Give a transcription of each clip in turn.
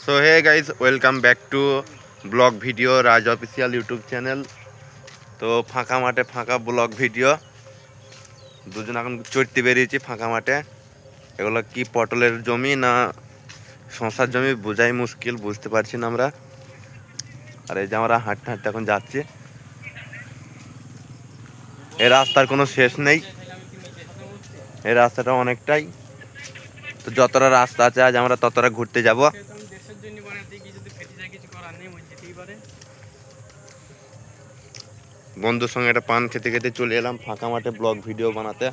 So hey guys, welcome back to blog video Raj official YouTube channel. তো ফাঁকা মাঠে ফাঁকা ব্লগ ভিডিও, দুজন এখন চড়তে বেরিয়েছি ফাঁকা মাঠে। এগুলো কি পটলের জমি না শশার জমি বোঝাই মুশকিল, বুঝতে পারছি না আমরা। আর এই যে আমরা হাঁটতে হাঁটতে এখন যাচ্ছি। এই রাস্তার কোনো শেষ নেই, এই রাস্তাটা অনেকটাই। তো যতটা রাস্তা আছে আজ আমরা ততটা ঘুরতে যাব। বন্ধুর সঙ্গে একটা পান খেতে খেতে চলে এলাম ফাঁকা মাঠে ব্লগ ভিডিও বানাতে।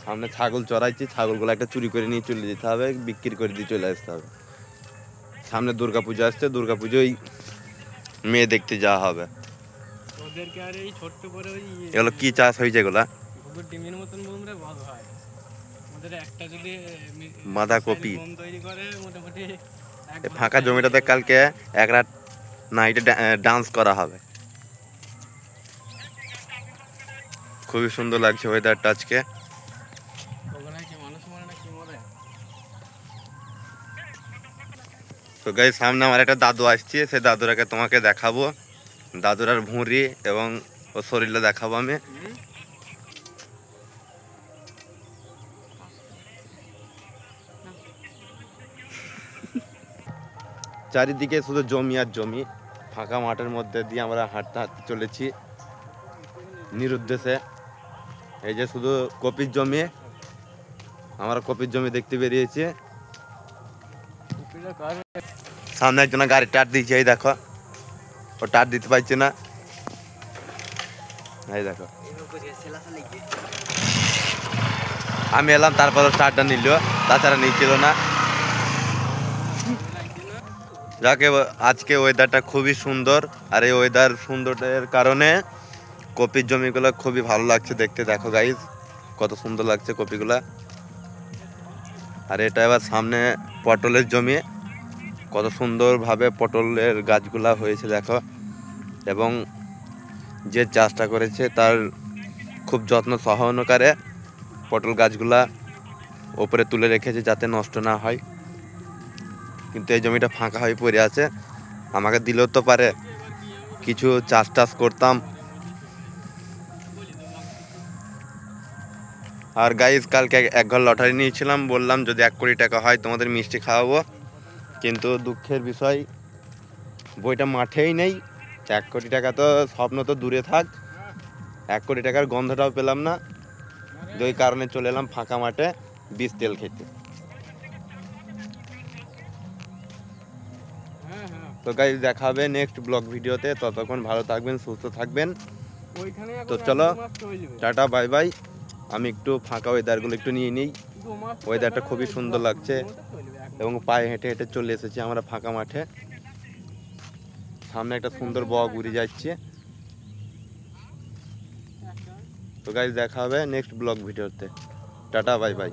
সামনে ছাগল চড়াইছি, ছাগলগুলো একটা চুরি করে নিয়ে চলে যেতে হবে, বিক্রি করে দিয়ে চলে আসতে হবে। সামনে দুর্গাপূজা আসছে, দুর্গাপুজোয় মেয়ে দেখতে যাওয়া হবে। এগুলো কি চাষ হয়েছে? এগুলা বাঁধাকপি। ফাঁকা জমিটাতে কালকে এক রাত নাইটে ডান্স করা হবে। খুবই সুন্দর লাগছে ওয়েদারটা আজকে। তো গাইস, সামনে আমার একটা দাদু আসছে, সেই দাদুরাকে তোমাকে দেখাবো। দাদুরার ভুঁড়ি এবং ও শরীরটা দেখাবো আমি। চারিদিকে শুধু জমি আর জমি, ফাঁকা মাঠের মধ্যে দিয়ে আমরা হাঁটতে হাঁটতে চলেছি নিরুদ্দেশে। এই যে শুধু কপির জমি, আমরা কপির জমি দেখতে বেরিয়েছি। সামনে একজন গাড়ি টার দিয়েছে, এই দেখো, ও টার দিতে পারছে না। এই দেখো, আমি এলাম তারপর স্টার্টটা নিল, তাছাড়া নিচ্ছিল না। যাকে আজকে ওয়েদারটা খুবই সুন্দর, আর এই ওয়েদার সুন্দরের কারণে কপির জমিগুলো খুবই ভালো লাগছে দেখতে। দেখো গাইজ, কত সুন্দর লাগছে কপিগুলা। আর এটা এবার সামনে পটলের জমি, কত সুন্দরভাবে পটলের গাছগুলা হয়েছে দেখো। এবং যে চাষটা করেছে তার খুব যত্ন সহকারে পটল গাছগুলা ওপরে তুলে রেখেছে যাতে নষ্ট না হয়। কিন্তু এই জমিটা ফাঁকা হয়ে পড়ে আছে, আমাকে দিলেও তো পারে, কিছু চাষ টাস করতাম। আর গাইজ, কালকে এক ঘর লটারি নিয়েছিলাম, বললাম যদি 1 কোটি টাকা হয় তোমাদের মিষ্টি খাওয়াবো। কিন্তু দুঃখের বিষয়, বইটা মাঠেই নেই। 1 কোটি টাকা তো স্বপ্ন তো দূরে থাক, 1 কোটি টাকার গন্ধটাও পেলাম না। ওই কারণে চলে এলাম ফাঁকা মাঠে বীজ তেল খেতে। তো গাইজ, দেখা হবে নেক্সট ব্লগ ভিডিওতে। ততক্ষণ ভালো থাকবেন, সুস্থ থাকবেন। তো চলো, টাটা, বাই বাই। আমি একটু ফাঁকা ওয়েদারগুলো একটু নিয়ে নিই। ওয়েদারটা খুবই সুন্দর লাগছে এবং পায়ে হেঁটে হেঁটে চলে এসেছি আমরা ফাঁকা মাঠে। সামনে একটা সুন্দর বক উড়ে যাচ্ছে। তো গাইজ, দেখা হবে নেক্সট ব্লগ ভিডিওতে। Tata, bye bye.